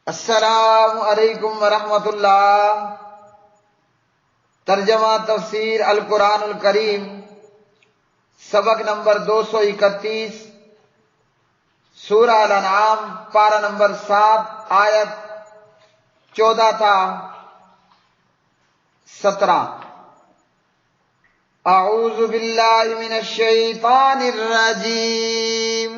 السلام علیکم ورحمۃ اللہ۔ ترجمہ تفسیر القرآن الکریم، سبق نمبر 231، سورہ الانعام، پارہ نمبر 7، آیت 14 تھا 17۔ اعوذ باللہ من الشیطان الرجیم۔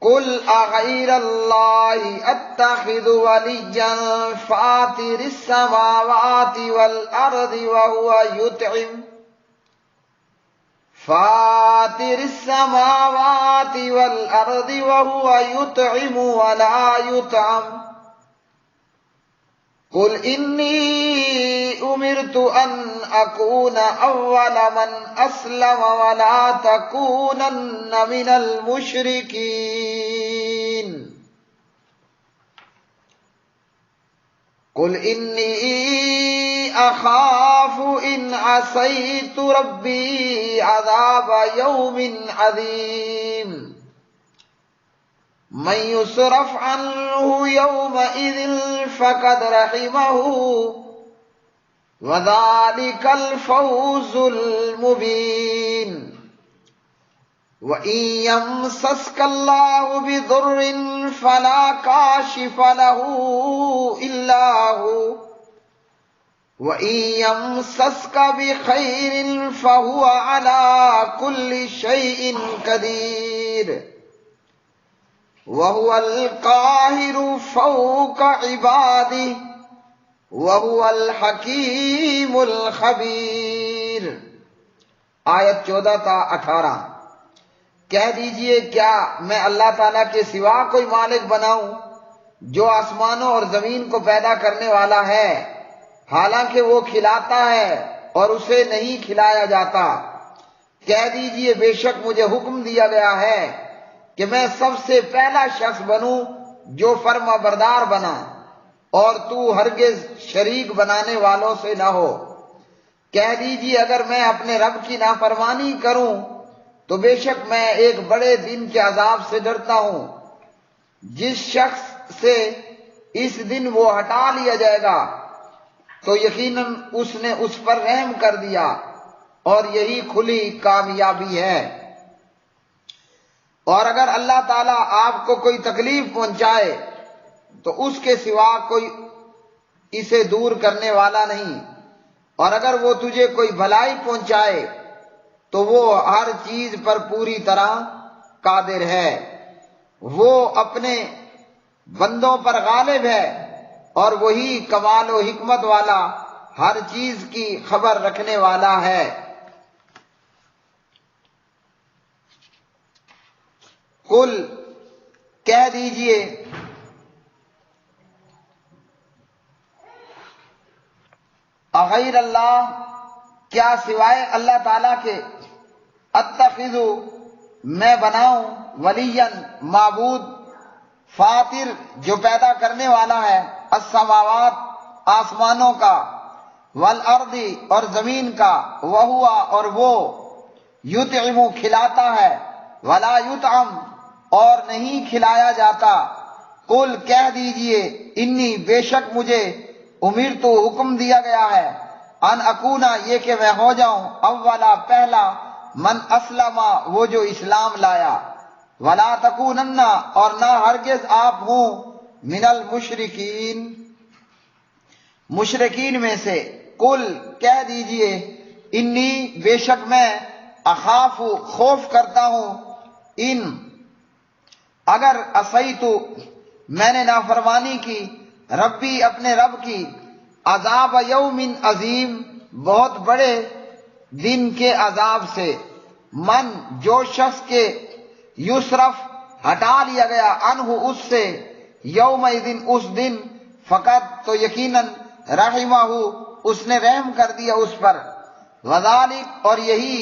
قل اغیر اللہ اتخذ ولیا فاطر السماوات والارض وهو يطعم ولا يطعم قل انی امرت ان اکون اول من اسلم ولا تکونن من المشرکین۔ قل انی اخاف ان عصیت ربی عذاب یوم عظیم۔ من یصرف عنہ یومئذ فقد رحمہ وذلک الفوز المبین۔ وَإِن يَمْسَسْكَ اللَّهُ بِضُرٍّ فَلَا كَاشِفَ لَهُ إِلَّا هُوَ وَإِن يَمْسَسْكَ بِخَيْرٍ فَهُوَ عَلَى كُلِّ شَيْءٍ قَدِيرٌ وَهُوَ الْقَاهِرُ فَوْقَ عِبَادِهِ وَهُوَ الْحَكِيمُ الْخَبِيرُ۔ آیت 14 تا 18۔ کہہ دیجئے کیا میں اللہ تعالیٰ کے سوا کوئی مالک بناؤں جو آسمانوں اور زمین کو پیدا کرنے والا ہے، حالانکہ وہ کھلاتا ہے اور اسے نہیں کھلایا جاتا۔ کہہ دیجئے بے شک مجھے حکم دیا گیا ہے کہ میں سب سے پہلا شخص بنوں جو فرما بردار بنا، اور تو ہرگز شریک بنانے والوں سے نہ ہو۔ کہہ دیجئے اگر میں اپنے رب کی نافرمانی کروں تو بے شک میں ایک بڑے دن کے عذاب سے ڈرتا ہوں۔ جس شخص سے اس دن وہ ہٹا لیا جائے گا تو یقیناً اس نے اس پر رحم کر دیا، اور یہی کھلی کامیابی ہے۔ اور اگر اللہ تعالیٰ آپ کو کوئی تکلیف پہنچائے تو اس کے سوا کوئی اسے دور کرنے والا نہیں، اور اگر وہ تجھے کوئی بھلائی پہنچائے تو وہ ہر چیز پر پوری طرح قادر ہے۔ وہ اپنے بندوں پر غالب ہے، اور وہی کمال و حکمت والا، ہر چیز کی خبر رکھنے والا ہے۔ قل کہہ دیجئے اغیر اللہ کیا سوائے اللہ تعالیٰ کے، اتخذ میں بناؤں، ولیًا معبود، فاطر جو پیدا کرنے والا ہے، السماوات آسمانوں کا، والارض اور زمین کا، وہو اور وہ، یطعم کھلاتا ہے، ولا یطعم اور نہیں کھلایا جاتا۔ قل کہہ دیجئے انی بے شک مجھے امرت حکم دیا گیا ہے، ان اکونا یہ کہ میں ہو جاؤں، اولا پہلا، من اسلم وہ جو اسلام لایا، ولا تکونن اور نہ ہرگز آپ ہوں، من المشرکین مشرکین میں سے۔ قل کہہ دیجئے انی بے شک میں، اخاف خوف کرتا ہوں، ان اگر عصیت میں نے نافرمانی کی، ربی اپنے رب کی، عذاب یوم عظیم بہت بڑے دن کے عذاب سے، من جو شخص کے یصرف ہٹا لیا گیا، عنہ اس سے، یومئذ اس دن، فقط تو یقیناً، رحمہ اس نے رحم کر دیا اس پر، وذالک اور یہی،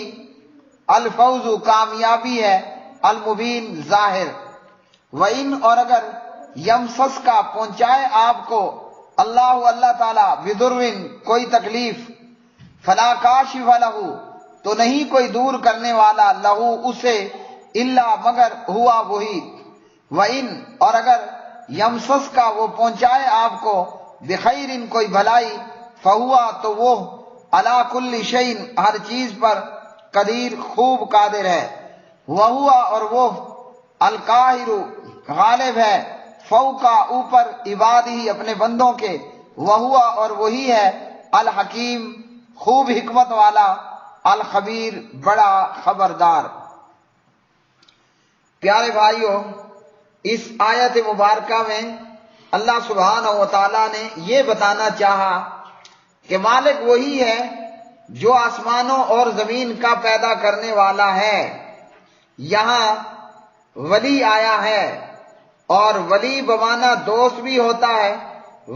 الفوز کامیابی ہے، المبین ظاہر۔ وَإِنْ اور اگر یمسس کا پہنچائے آپ کو، اللہ تعالیٰ، بدرن کوئی تکلیف، فلا کاشف لہ تو نہیں کوئی دور کرنے والا، لہو اسے، الا مگر ہوا وہی، وَإِنْ اور اگر یمسس کا وہ پہنچائے آپ کو، بخیر کوئی بھلائی، فہوا تو وہ، علی کل شیء ہر چیز پر، قدیر خوب قادر ہے، وہوا اور وہ، القاہر غالب ہے، فوقا اوپر، عبادہ اپنے بندوں کے، وہوا اور وہی ہے، الحکیم خوب حکمت والا، الخبیر بڑا خبردار۔ پیارے بھائیوں، اس آیت مبارکہ میں اللہ سبحانہ و تعالیٰ نے یہ بتانا چاہا کہ مالک وہی ہے جو آسمانوں اور زمین کا پیدا کرنے والا ہے۔ یہاں ولی آیا ہے، اور ولی بمانا دوست بھی ہوتا ہے،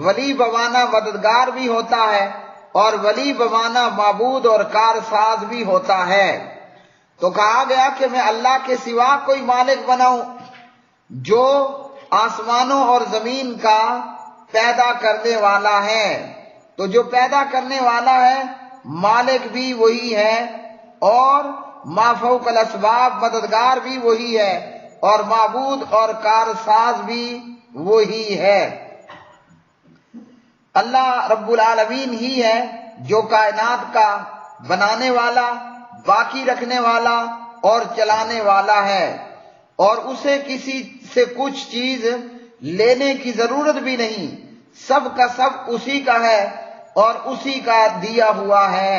ولی بمانا مددگار بھی ہوتا ہے، اور ولی بمانا معبود اور کارساز بھی ہوتا ہے۔ تو کہا گیا کہ میں اللہ کے سوا کوئی مالک بناؤں جو آسمانوں اور زمین کا پیدا کرنے والا ہے۔ تو جو پیدا کرنے والا ہے مالک بھی وہی ہے، اور ما فوق الاسباب مددگار بھی وہی ہے، اور معبود اور کارساز بھی وہی ہے۔ اللہ رب العالمین ہی ہے جو کائنات کا بنانے والا، باقی رکھنے والا اور چلانے والا ہے، اور اسے کسی سے کچھ چیز لینے کی ضرورت بھی نہیں، سب کا سب اسی کا ہے اور اسی کا دیا ہوا ہے۔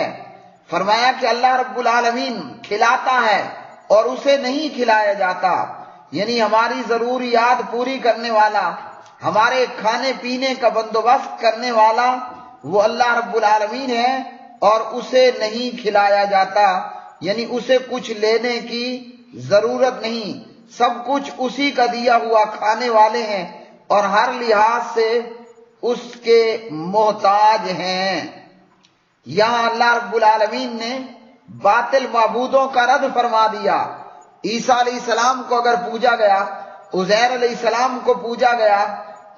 فرمایا کہ اللہ رب العالمین کھلاتا ہے اور اسے نہیں کھلایا جاتا، یعنی ہماری ضروریات پوری کرنے والا، ہمارے کھانے پینے کا بندوبست کرنے والا وہ اللہ رب العالمین ہے، اور اسے نہیں کھلایا جاتا، یعنی اسے کچھ لینے کی ضرورت نہیں، سب کچھ اسی کا دیا ہوا کھانے والے ہیں، اور ہر لحاظ سے اس کے محتاج ہیں۔ یہاں اللہ رب العالمین نے باطل معبودوں کا رد فرما دیا۔ عیسیٰ علیہ السلام کو اگر پوجا گیا، عزیر علیہ السلام کو پوجا گیا،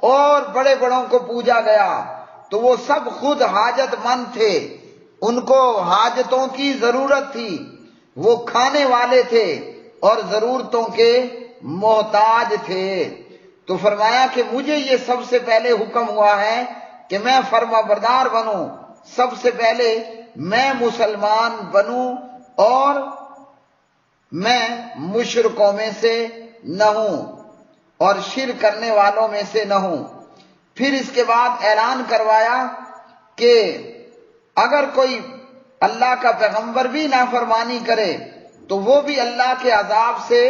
اور بڑے بڑوں کو پوجا گیا، تو وہ سب خود حاجت مند تھے، ان کو حاجتوں کی ضرورت تھی، وہ کھانے والے تھے اور ضرورتوں کے محتاج تھے۔ تو فرمایا کہ مجھے یہ سب سے پہلے حکم ہوا ہے کہ میں فرما بردار بنوں، سب سے پہلے میں مسلمان بنوں، اور میں مشرکوں میں سے نہ ہوں، اور شرک کرنے والوں میں سے نہ ہوں۔ پھر اس کے بعد اعلان کروایا کہ اگر کوئی اللہ کا پیغمبر بھی نافرمانی کرے تو وہ بھی اللہ کے عذاب سے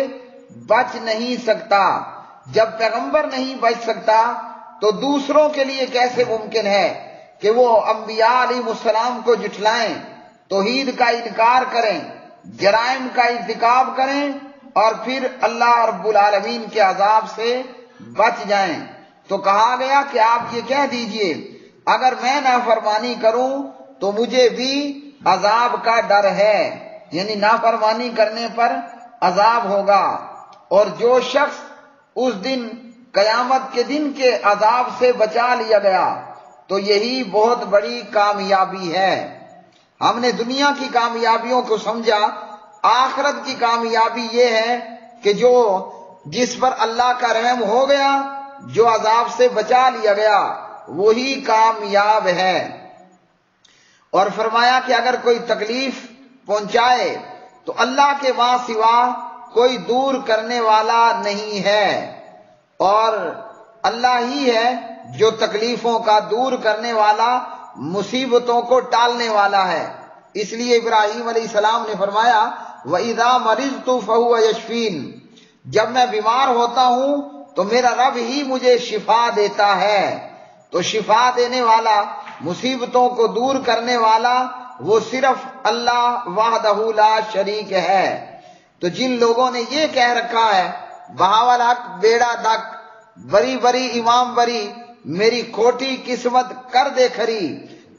بچ نہیں سکتا۔ جب پیغمبر نہیں بچ سکتا تو دوسروں کے لیے کیسے ممکن ہے کہ وہ انبیاء علیہ السلام کو جھٹلائیں، توحید کا انکار کریں، جرائم کا ارتکاب کریں، اور پھر اللہ رب العالمین کے عذاب سے بچ جائیں۔ تو کہا گیا کہ آپ یہ کہہ دیجئے اگر میں نافرمانی کروں تو مجھے بھی عذاب کا ڈر ہے، یعنی نافرمانی کرنے پر عذاب ہوگا، اور جو شخص اس دن قیامت کے دن کے عذاب سے بچا لیا گیا تو یہی بہت بڑی کامیابی ہے۔ ہم نے دنیا کی کامیابیوں کو سمجھا، آخرت کی کامیابی یہ ہے کہ جس پر اللہ کا رحم ہو گیا، جو عذاب سے بچا لیا گیا، وہی کامیاب ہے۔ اور فرمایا کہ اگر کوئی تکلیف پہنچائے تو اللہ کے ماں سوا کوئی دور کرنے والا نہیں ہے، اور اللہ ہی ہے جو تکلیفوں کا دور کرنے والا، مصیبتوں کو ٹالنے والا ہے۔ اس لیے ابراہیم علیہ السلام نے فرمایا وَإِذَا مَرِضْتُ فَهُوَ يَشْفِينِ، جب میں بیمار ہوتا ہوں تو میرا رب ہی مجھے شفا دیتا ہے۔ تو شفا دینے والا، مصیبتوں کو دور کرنے والا وہ صرف اللہ وحدہ لا شریک ہے۔ تو جن لوگوں نے یہ کہہ رکھا ہے بہاول حق بیڑا دک، بری بری امام بری، میری کھوٹی قسمت کر دے کھری،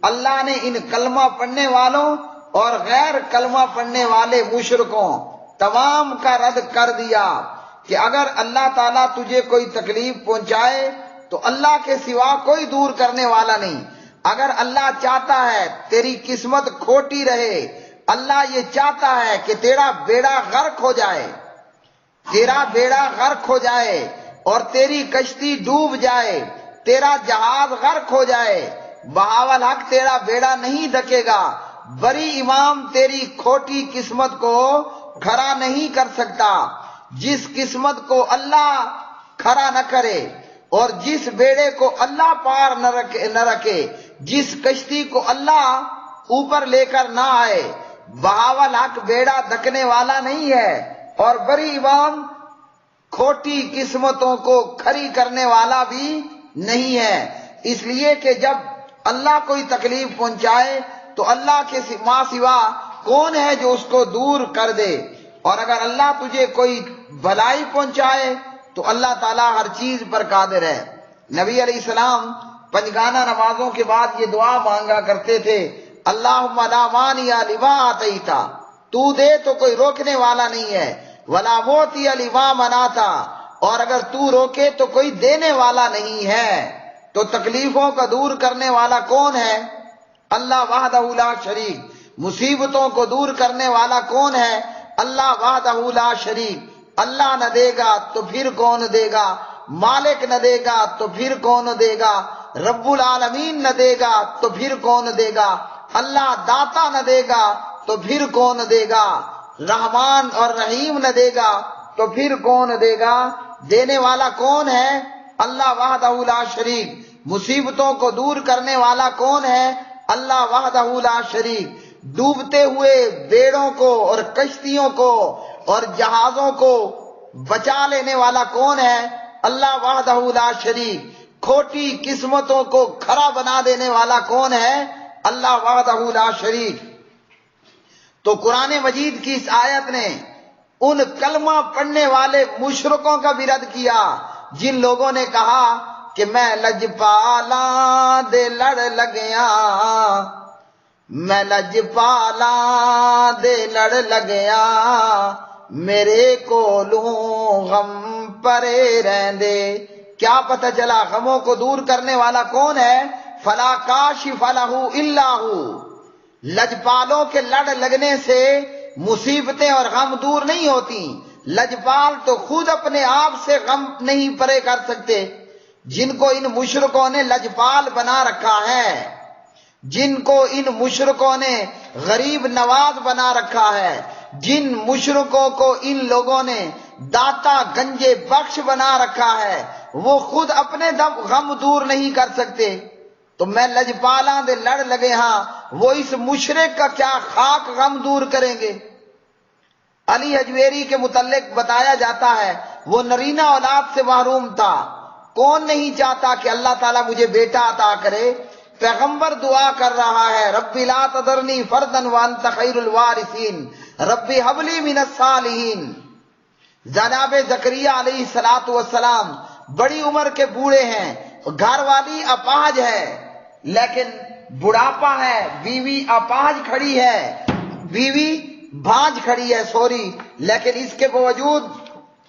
اللہ نے ان کلمہ پڑھنے والوں اور غیر کلمہ پڑھنے والے مشرکوں تمام کا رد کر دیا کہ اگر اللہ تعالیٰ تجھے کوئی تکلیف پہنچائے تو اللہ کے سوا کوئی دور کرنے والا نہیں۔ اگر اللہ چاہتا ہے تیری قسمت کھوٹی رہے، اللہ یہ چاہتا ہے کہ تیرا بیڑا غرق ہو جائے، تیرا بیڑا غرق ہو جائے، اور تیری کشتی ڈوب جائے، تیرا جہاز غرق ہو جائے، بہاول حق تیرا بیڑا نہیں ڈکے گا۔ بری امام تیری کھوٹی قسمت کو کھڑا نہیں کر سکتا۔ جس قسمت کو اللہ کھڑا نہ کرے اور جس بیڑے کو اللہ پار نہ رکھے، جس کشتی کو اللہ اوپر لے کر نہ آئے، بہاول حق بیڑا ڈکنے والا نہیں ہے، اور بری امام کھوٹی قسمتوں کو کھڑی کرنے والا بھی نہیں ہے۔ اس لیے کہ جب اللہ کوئی تکلیف پہنچائے تو اللہ کے ماں سوا کون ہے جو اس کو دور کر دے، اور اگر اللہ تجھے کوئی بھلائی پہنچائے تو اللہ تعالیٰ ہر چیز پر قادر ہے۔ نبی علیہ السلام پنجگانہ نمازوں کے بعد یہ دعا مانگا کرتے تھے، اللہم لا مانع لما آتیت، تو دے تو کوئی روکنے والا نہیں ہے، ولا معطی لما منعت، اور اگر تو روکے تو کوئی دینے والا نہیں ہے۔ تو تکلیفوں کا دور کرنے والا کون ہے؟ اللہ وحدہ لا شریک۔ مصیبتوں کو دور کرنے والا کون ہے؟ اللہ وحدہ لا شریک۔ اللہ نہ دے گا تو پھر کون دے گا؟ مالک نہ دے گا تو پھر کون دے گا؟ رب العالمین نہ دے گا تو پھر کون دے گا؟ اللہ داتا نہ دے گا تو پھر کون دے گا؟ رحمان اور رحیم نہ دے گا تو پھر کون دے گا؟ دینے والا کون ہے؟ اللہ وحدہ لا شریک۔ مصیبتوں کو دور کرنے والا کون ہے؟ اللہ وحدہ لا شریک۔ ڈوبتے ہوئے بیڑوں کو اور کشتیوں کو اور جہازوں کو بچا لینے والا کون ہے؟ اللہ وحدہ لا شریک۔ کھوٹی قسمتوں کو کھڑا بنا دینے والا کون ہے؟ اللہ وحدہ لا شریک۔ تو قرآن مجید کی اس آیت نے ان کلمہ پڑھنے والے مشرکوں کا بھی رد کیا جن لوگوں نے کہا کہ میں لجپالاں دے لڑ لگیاں، میں لجپالاں دے لڑ لگیاں، میرے کولوں غم پرے رہندے۔ کیا پتہ چلا غموں کو دور کرنے والا کون ہے؟ فلا کاشف لہ الا ہو۔ لجپالوں کے لڑ لگنے سے مصیبتیں اور غم دور نہیں ہوتی۔ لجپال تو خود اپنے آپ سے غم نہیں پرے کر سکتے۔ جن کو ان مشرکوں نے لجپال بنا رکھا ہے، جن کو ان مشرکوں نے غریب نواز بنا رکھا ہے، جن مشرکوں کو ان لوگوں نے داتا گنجے بخش بنا رکھا ہے، وہ خود اپنے غم دور نہیں کر سکتے، تو میں لجپالاں دے لڑ لگے ہاں، وہ اس مشرک کا کیا خاک غم دور کریں گے۔ علی حجویری کے متعلق بتایا جاتا ہے وہ نرینہ اولاد سے محروم تھا۔ کون نہیں چاہتا کہ اللہ تعالیٰ مجھے بیٹا عطا کرے؟ پیغمبر دعا کر رہا ہے، ربی لا تذرنی فردا وانت خیر الوارثین، ربی حب لی من الصالحین۔ جناب زکریا علیہ السلام بڑی عمر کے بوڑھے ہیں، گھر والی اپاہج ہے، لیکن بڑھاپا ہے، بیوی اپاہج کھڑی ہے، بیوی بھانج کھڑی ہے لیکن اس کے باوجود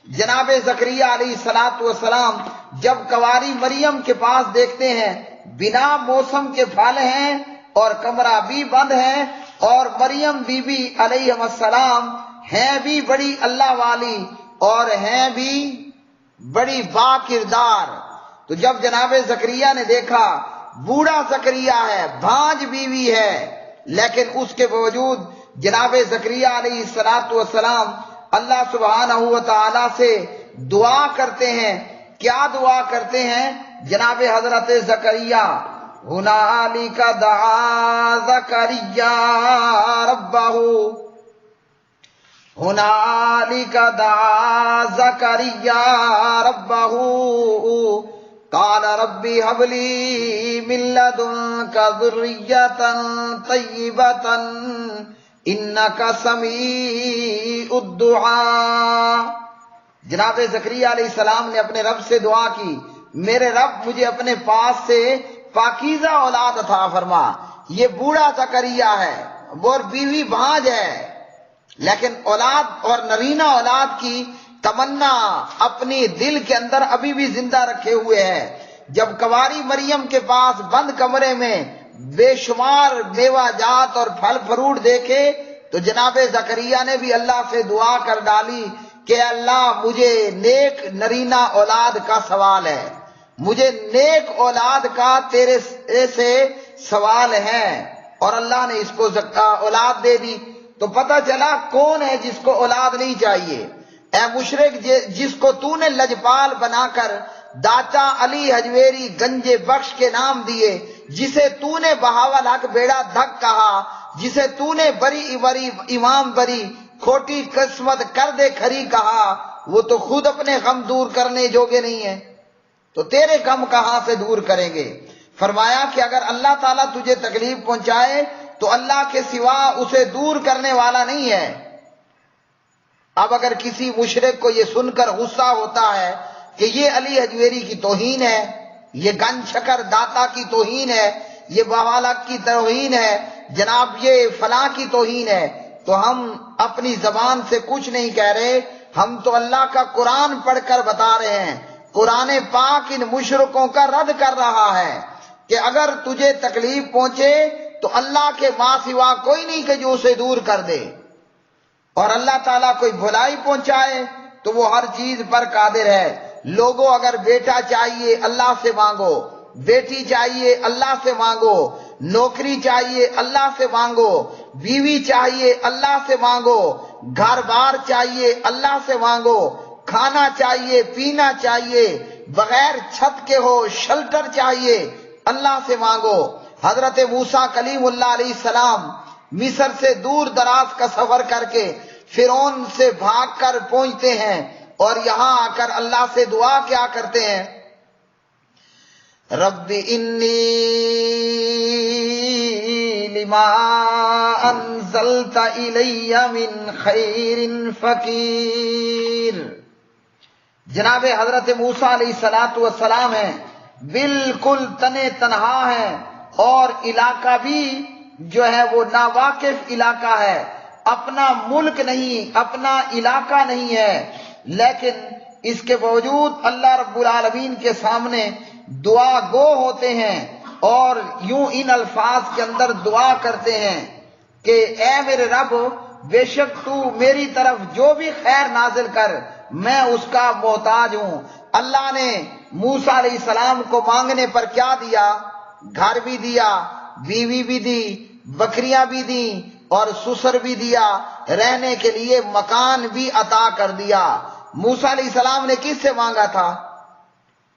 جناب زکریا علیہ السلام جب کنواری مریم کے پاس دیکھتے ہیں، بنا موسم کے پھل ہیں اور کمرہ بھی بند ہے، اور مریم بی بی علیہ السلام ہیں بھی بڑی اللہ والی اور ہیں بھی بڑی با کردار۔ تو جب جناب زکریا نے دیکھا بوڑھا زکریا ہے، بھانج بیوی ہے، لیکن اس کے باوجود جناب زکریا علیہ السلام اللہ سبحانہ و تعالی سے دعا کرتے ہیں۔ کیا دعا کرتے ہیں؟ جناب حضرت زکریا ہنالک دعا زکریا ربہ، ہنالک دعا زکریا ربہ قال ربی حب لی من لدنک ذریۃ طیبۃ انک سمیع الدعاء۔ جناب زکریا علیہ السلام نے اپنے رب سے دعا کی، میرے رب مجھے اپنے پاس سے پاکیزہ اولاد عطا فرما۔ یہ بوڑھا زکریا ہے، وہ بیوی بھانج ہے، لیکن اولاد اور نرینہ اولاد کی تمنا اپنی دل کے اندر ابھی بھی زندہ رکھے ہوئے ہے۔ جب کنواری مریم کے پاس بند کمرے میں بے شمار میوہ جات اور پھل فروٹ دیکھے تو جناب زکریا نے بھی اللہ سے دعا کر ڈالی کہ اللہ مجھے نیک نرینہ اولاد کا سوال ہے، مجھے نیک اولاد کا تیرے سے سوال ہے، اور اللہ نے اس کو اولاد دے دی۔ تو پتہ چلا کون ہے جس کو اولاد نہیں چاہیے۔ اے مشرک، جس کو تو نے لجپال بنا کر داتا علی حجویری گنج بخش کے نام دیے، جسے تو نے بہاول حق بیڑا دھک کہا، جسے تو نے بری بری امام بری کھوٹی قسمت کر دے کھری کہا، وہ تو خود اپنے غم دور کرنے جوگے نہیں ہیں، تو تیرے غم کہاں سے دور کریں گے؟ فرمایا کہ اگر اللہ تعالیٰ تجھے تکلیف پہنچائے تو اللہ کے سوا اسے دور کرنے والا نہیں ہے۔ اب اگر کسی مشرک کو یہ سن کر غصہ ہوتا ہے کہ یہ علی حجویری کی توہین ہے، یہ گنج شکر داتا کی توہین ہے، یہ بہالک کی توہین ہے، جناب یہ فلاں کی توہین ہے، تو ہم اپنی زبان سے کچھ نہیں کہہ رہے، ہم تو اللہ کا قرآن پڑھ کر بتا رہے ہیں۔ قرآن پاک ان مشرکوں کا رد کر رہا ہے کہ اگر تجھے تکلیف پہنچے تو اللہ کے ماں سوا کوئی نہیں کہ جو اسے دور کر دے، اور اللہ تعالیٰ کوئی بھلائی پہنچائے تو وہ ہر چیز پر قادر ہے۔ لوگوں اگر بیٹا چاہیے اللہ سے مانگو، بیٹی چاہیے اللہ سے مانگو، نوکری چاہیے اللہ سے مانگو، بیوی چاہیے اللہ سے مانگو، گھر بار چاہیے اللہ سے مانگو، کھانا چاہیے پینا چاہیے، بغیر چھت کے ہو شلٹر چاہیے اللہ سے مانگو۔ حضرت موسیٰ کلیم اللہ علیہ السلام مصر سے دور دراز کا سفر کر کے فرعون سے بھاگ کر پہنچتے ہیں، اور یہاں آ کر اللہ سے دعا کیا کرتے ہیں؟ رب انی لما انزلت الی من خیر فقیر۔ جناب حضرت موسیٰ علیہ السلام ہیں، بالکل تنے تنہا ہیں، اور علاقہ بھی جو ہے وہ ناواقف علاقہ ہے، اپنا ملک نہیں، اپنا علاقہ نہیں ہے، لیکن اس کے باوجود اللہ رب العالمین کے سامنے دعا گو ہوتے ہیں، اور یوں ان الفاظ کے اندر دعا کرتے ہیں کہ اے میرے رب، بے شک تو میری طرف جو بھی خیر نازل کر، میں اس کا محتاج ہوں۔ اللہ نے موسیٰ علیہ السلام کو مانگنے پر کیا دیا؟ گھر بھی دیا، بیوی بھی دی، بکریاں بھی دی، اور سسر بھی دیا، رہنے کے لیے مکان بھی عطا کر دیا۔ موسیٰ علیہ السلام نے کس سے مانگا تھا؟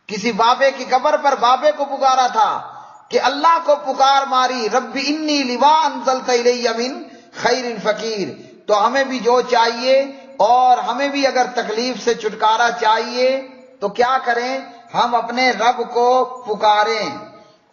کسی بابے کی قبر پر بابے کو پکارا تھا کہ اللہ کو پکار ماری، رب انی لما انزلت الی من خیر فقیر۔ تو ہمیں بھی جو چاہیے، اور ہمیں بھی اگر تکلیف سے چھٹکارا چاہیے تو کیا کریں؟ ہم اپنے رب کو پکاریں۔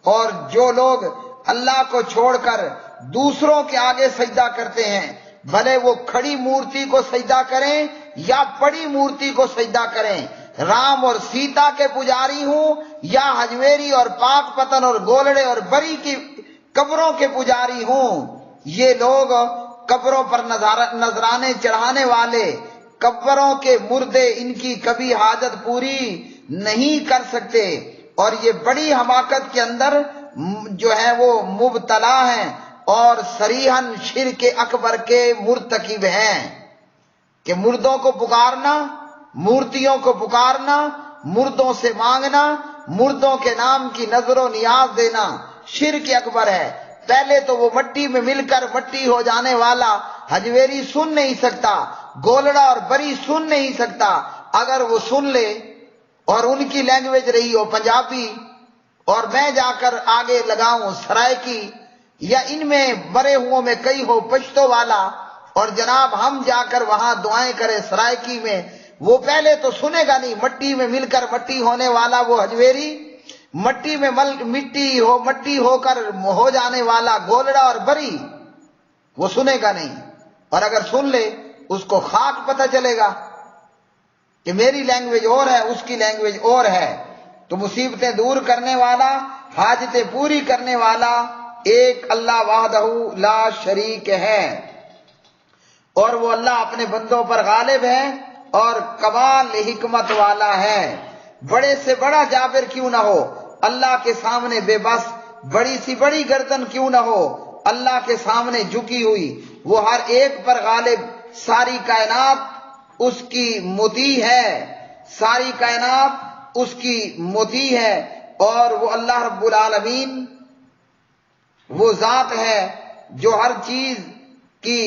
اور جو لوگ اللہ کو چھوڑ کر دوسروں کے آگے سجدہ کرتے ہیں، بھلے وہ کھڑی مورتی کو سجدہ کریں یا پڑی مورتی کو سجدہ کریں، رام اور سیتا کے پجاری ہوں یا حجویری اور پاک پتن اور گولڑے اور بری کی قبروں کے پجاری ہوں، یہ لوگ قبروں پر نذرانے چڑھانے والے، قبروں کے مردے ان کی کبھی حاجت پوری نہیں کر سکتے، اور یہ بڑی حماقت کے اندر جو ہے وہ مبتلا ہیں، اور صریحاً شرک اکبر کے مرتکب ہیں کہ مردوں کو پکارنا، مورتیوں کو پکارنا، مردوں سے مانگنا، مردوں کے نام کی نظر و نیاز دینا شرک اکبر ہے۔ پہلے تو وہ مٹی میں مل کر مٹی ہو جانے والا حجویری سن نہیں سکتا، گولڑا اور بری سن نہیں سکتا۔ اگر وہ سن لے اور ان کی لینگویج رہی ہو پنجابی، اور میں جا کر آگے لگاؤں سرائکی، یا ان میں برے ہوں میں کئی ہو پشتو والا، اور جناب ہم جا کر وہاں دعائیں کریں سرائکی میں، وہ پہلے تو سنے گا نہیں۔ مٹی میں مل کر مٹی ہونے والا وہ حجویری، مٹی میں مٹی ہو کر ہو جانے والا گولڑا اور بری، وہ سنے گا نہیں، اور اگر سن لے اس کو خاک پتہ چلے گا کہ میری لینگویج اور ہے، اس کی لینگویج اور ہے۔ تو مصیبتیں دور کرنے والا، حاجتیں پوری کرنے والا ایک اللہ وحدہ لا شریک ہے، اور وہ اللہ اپنے بندوں پر غالب ہے اور کمال حکمت والا ہے۔ بڑے سے بڑا جابر کیوں نہ ہو، اللہ کے سامنے بے بس، بڑی سی بڑی گردن کیوں نہ ہو، اللہ کے سامنے جھکی ہوئی، وہ ہر ایک پر غالب، ساری کائنات اس کی مطیع ہے، ساری کائنات اس کی مطیع ہے، اور وہ اللہ رب العالمین وہ ذات ہے جو ہر چیز کی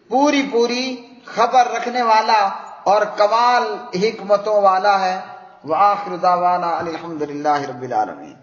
پوری پوری خبر رکھنے والا اور کمال حکمتوں والا ہے۔ وآخر دعوانا الحمدللہ رب العالمین۔